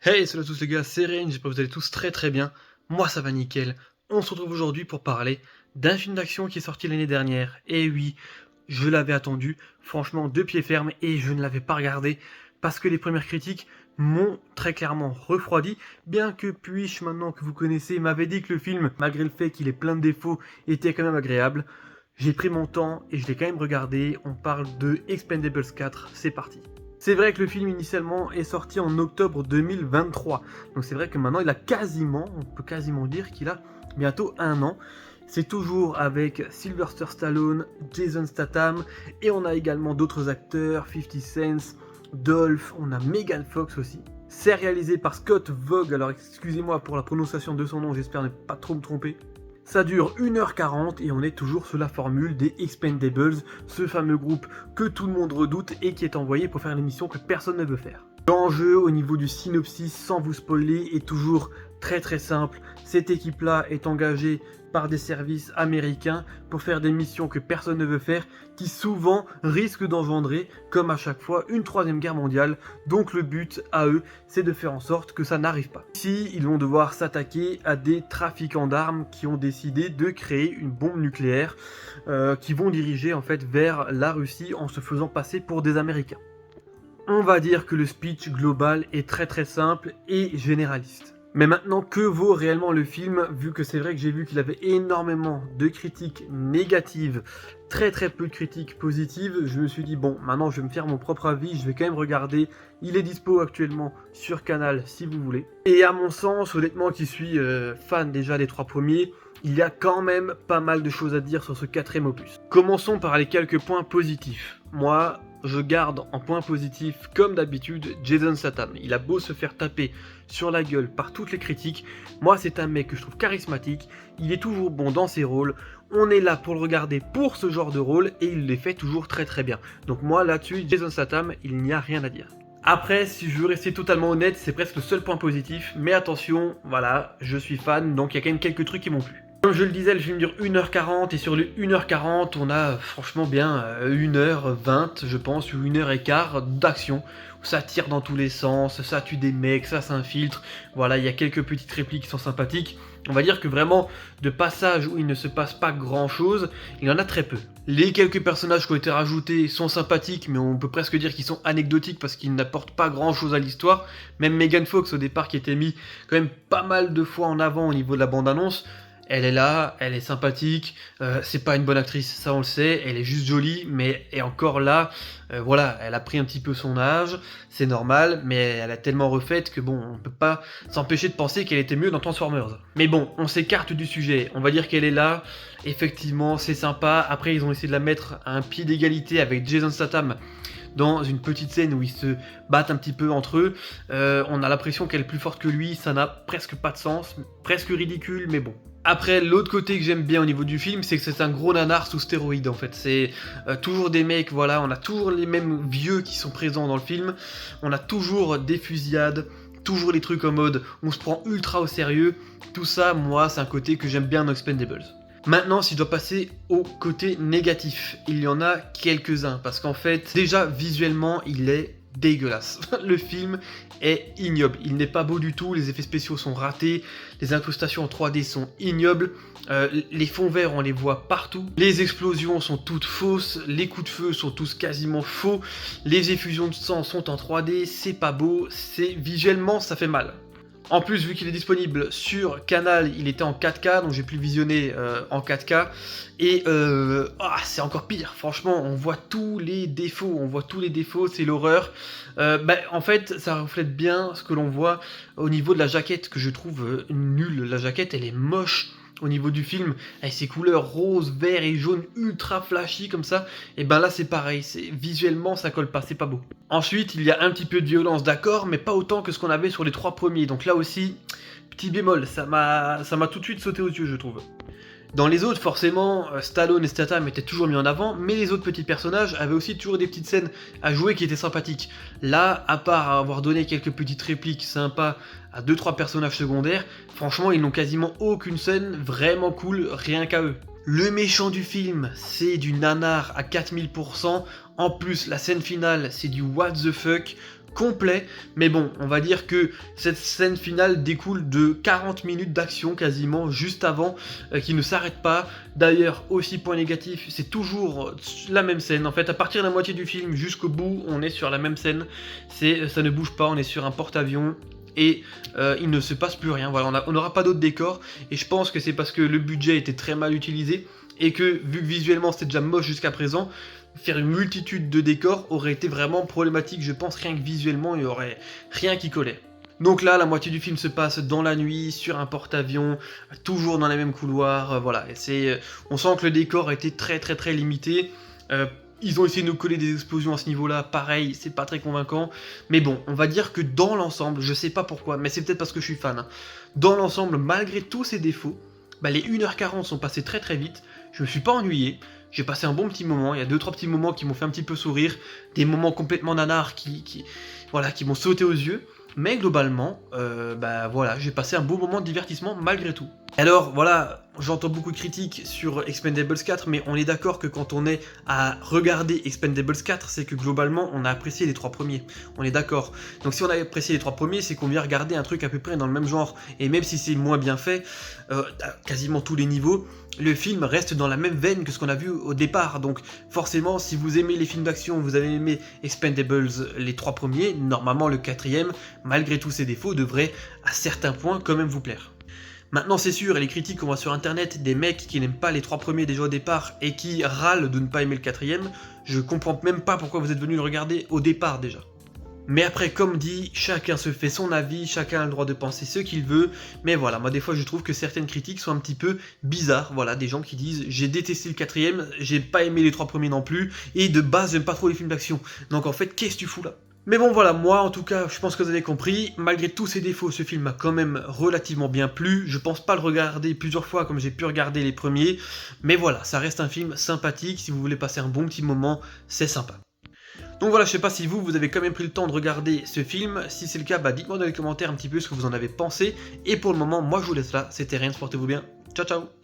Hey, salut à tous les gars, c'est Rain, j'espère que vous allez tous très bien. Moi ça va nickel. On se retrouve aujourd'hui pour parler d'un film d'action qui est sorti l'année dernière. Et oui, je l'avais attendu, franchement de pied ferme, et je ne l'avais pas regardé parce que les premières critiques m'ont très clairement refroidi, bien que Puich, maintenant que vous connaissez, m'avait dit que le film, malgré le fait qu'il ait plein de défauts, était quand même agréable. J'ai pris mon temps et je l'ai quand même regardé. On parle de Expendables 4, c'est parti. C'est vrai que le film initialement est sorti en octobre 2023, donc c'est vrai que maintenant il a quasiment, on peut quasiment dire qu'il a bientôt un an. C'est toujours avec Sylvester Stallone, Jason Statham, et on a également d'autres acteurs, 50 Cent, Dolph, on a Megan Fox aussi. C'est réalisé par Scott Vogue, alors excusez-moi pour la prononciation de son nom, j'espère ne pas trop me tromper. Ça dure 1h40 et on est toujours sur la formule des Expendables, ce fameux groupe que tout le monde redoute et qui est envoyé pour faire l'émission que personne ne veut faire. L'enjeu au niveau du synopsis, sans vous spoiler, est toujours très simple. Cette équipe-là est engagée par des services américains pour faire des missions que personne ne veut faire, qui souvent risquent d'engendrer, comme à chaque fois, une troisième guerre mondiale. Donc le but à eux, c'est de faire en sorte que ça n'arrive pas. Ici, ils vont devoir s'attaquer à des trafiquants d'armes qui ont décidé de créer une bombe nucléaire, qui vont diriger en fait vers la Russie en se faisant passer pour des Américains. On va dire que le speech global est très simple et généraliste. Mais maintenant, que vaut réellement le film, vu que c'est vrai que j'ai vu qu'il avait énormément de critiques négatives, très peu de critiques positives, je me suis dit bon, maintenant je vais me faire mon propre avis, je vais quand même regarder, il est dispo actuellement sur Canal si vous voulez. Et à mon sens, honnêtement qui suis fan déjà des trois premiers, il y a quand même pas mal de choses à dire sur ce quatrième opus. Commençons par les quelques points positifs. Moi, je garde en point positif, comme d'habitude, Jason Statham. Il a beau se faire taper sur la gueule par toutes les critiques, moi c'est un mec que je trouve charismatique, il est toujours bon dans ses rôles, on est là pour le regarder pour ce genre de rôle et il les fait toujours très bien. Donc moi là-dessus, Jason Statham, il n'y a rien à dire. Après, si je veux rester totalement honnête, c'est presque le seul point positif, mais attention, voilà, je suis fan, donc il y a quand même quelques trucs qui m'ont plu. Comme je le disais, le film dure 1h40 et sur le 1h40, on a franchement bien 1h20, je pense, ou 1h15 d'action. Ça tire dans tous les sens, ça tue des mecs, ça s'infiltre. Voilà, il y a quelques petites répliques qui sont sympathiques. On va dire que vraiment, de passages où il ne se passe pas grand chose, il y en a très peu. Les quelques personnages qui ont été rajoutés sont sympathiques, mais on peut presque dire qu'ils sont anecdotiques parce qu'ils n'apportent pas grand chose à l'histoire. Même Megan Fox au départ qui était mis quand même pas mal de fois en avant au niveau de la bande-annonce. Elle est là, elle est sympathique, c'est pas une bonne actrice, ça on le sait, elle est juste jolie, mais et encore là, voilà, elle a pris un petit peu son âge, c'est normal, mais elle a tellement refaite que bon, on peut pas s'empêcher de penser qu'elle était mieux dans Transformers. Mais bon, on s'écarte du sujet, on va dire qu'elle est là, effectivement, c'est sympa, après ils ont essayé de la mettre à un pied d'égalité avec Jason Statham, dans une petite scène où ils se battent un petit peu entre eux, on a l'impression qu'elle est plus forte que lui, ça n'a presque pas de sens, presque ridicule, mais bon. Après, l'autre côté que j'aime bien au niveau du film, c'est que c'est un gros nanar sous stéroïdes en fait. C'est toujours des mecs, voilà, on a toujours les mêmes vieux qui sont présents dans le film, on a toujours des fusillades, toujours les trucs en mode on se prend ultra au sérieux. Tout ça, moi, c'est un côté que j'aime bien dans Expendables. Maintenant, si je dois passer au côté négatif, il y en a quelques-uns, parce qu'en fait, déjà, visuellement, il est dégueulasse. Le film est ignoble, il n'est pas beau du tout, les effets spéciaux sont ratés, les incrustations en 3D sont ignobles, les fonds verts on les voit partout, les explosions sont toutes fausses, les coups de feu sont tous quasiment faux, les effusions de sang sont en 3D, c'est pas beau, c'est visuellement ça fait mal. En plus, vu qu'il est disponible sur Canal, il était en 4K, donc j'ai pu le visionner en 4K. Et c'est encore pire, franchement, on voit tous les défauts, c'est l'horreur. En fait, ça reflète bien ce que l'on voit au niveau de la jaquette, que je trouve nulle. La jaquette, elle est moche. Au niveau du film, avec ses couleurs rose, vert et jaune ultra flashy comme ça, et ben là c'est pareil, visuellement ça colle pas, c'est pas beau. Ensuite, il y a un petit peu de violence, d'accord, mais pas autant que ce qu'on avait sur les trois premiers, donc là aussi, petit bémol, ça m'a tout de suite sauté aux yeux je trouve. Dans les autres, forcément, Stallone et Statham étaient toujours mis en avant, mais les autres petits personnages avaient aussi toujours des petites scènes à jouer qui étaient sympathiques. Là, à part avoir donné quelques petites répliques sympas à 2-3 personnages secondaires, franchement, ils n'ont quasiment aucune scène vraiment cool, rien qu'à eux. Le méchant du film, c'est du nanar à 4000%, en plus, la scène finale, c'est du what the fuck. complet, mais bon, on va dire que cette scène finale découle de 40 minutes d'action quasiment juste avant, qui ne s'arrête pas. D'ailleurs, aussi point négatif, c'est toujours la même scène. En fait, à partir de la moitié du film jusqu'au bout, on est sur la même scène. Ça ne bouge pas, on est sur un porte-avions. Et il ne se passe plus rien, voilà, on n'aura pas d'autres décors, et je pense que c'est parce que le budget était très mal utilisé, et que vu que visuellement c'était déjà moche jusqu'à présent, faire une multitude de décors aurait été vraiment problématique, je pense, rien que visuellement, il n'y aurait rien qui collait. Donc là, la moitié du film se passe dans la nuit, sur un porte-avions, toujours dans les mêmes couloirs, voilà, et on sent que le décor a été très limité. Ils ont essayé de nous coller des explosions à ce niveau-là, pareil, c'est pas très convaincant. Mais bon, on va dire que dans l'ensemble, je sais pas pourquoi, mais c'est peut-être parce que je suis fan, hein. Dans l'ensemble, malgré tous ces défauts, bah les 1h40 sont passés très vite, je me suis pas ennuyé, j'ai passé un bon petit moment, il y a 2-3 petits moments qui m'ont fait un petit peu sourire, des moments complètement nanars voilà, qui m'ont sauté aux yeux, mais globalement, bah voilà, j'ai passé un beau moment de divertissement malgré tout. Alors voilà, j'entends beaucoup de critiques sur Expendables 4, mais on est d'accord que quand on est à regarder Expendables 4, c'est que globalement on a apprécié les 3 premiers, on est d'accord. Donc si on a apprécié les 3 premiers, c'est qu'on vient regarder un truc à peu près dans le même genre, et même si c'est moins bien fait, à quasiment tous les niveaux, le film reste dans la même veine que ce qu'on a vu au départ. Donc forcément, si vous aimez les films d'action, vous avez aimé Expendables les 3 premiers, normalement le 4ème, malgré tous ses défauts, devrait à certains points quand même vous plaire. Maintenant c'est sûr, et les critiques qu'on voit sur internet, des mecs qui n'aiment pas les 3 premiers déjà au départ et qui râlent de ne pas aimer le 4ème, je comprends même pas pourquoi vous êtes venus le regarder au départ déjà. Mais après, comme dit, chacun se fait son avis, chacun a le droit de penser ce qu'il veut, mais voilà, moi des fois je trouve que certaines critiques sont un petit peu bizarres, voilà, des gens qui disent « j'ai détesté le 4ème, j'ai pas aimé les 3 premiers non plus, et de base j'aime pas trop les films d'action, donc en fait qu'est-ce que tu fous là ?» Mais bon voilà, moi en tout cas, je pense que vous avez compris, malgré tous ses défauts, ce film m'a quand même relativement bien plu, je pense pas le regarder plusieurs fois comme j'ai pu regarder les premiers, mais voilà, ça reste un film sympathique, si vous voulez passer un bon petit moment, c'est sympa. Donc voilà, je sais pas si vous avez quand même pris le temps de regarder ce film, si c'est le cas, bah dites-moi dans les commentaires un petit peu ce que vous en avez pensé, et pour le moment, moi je vous laisse là, c'était Rien, portez-vous bien, ciao ciao.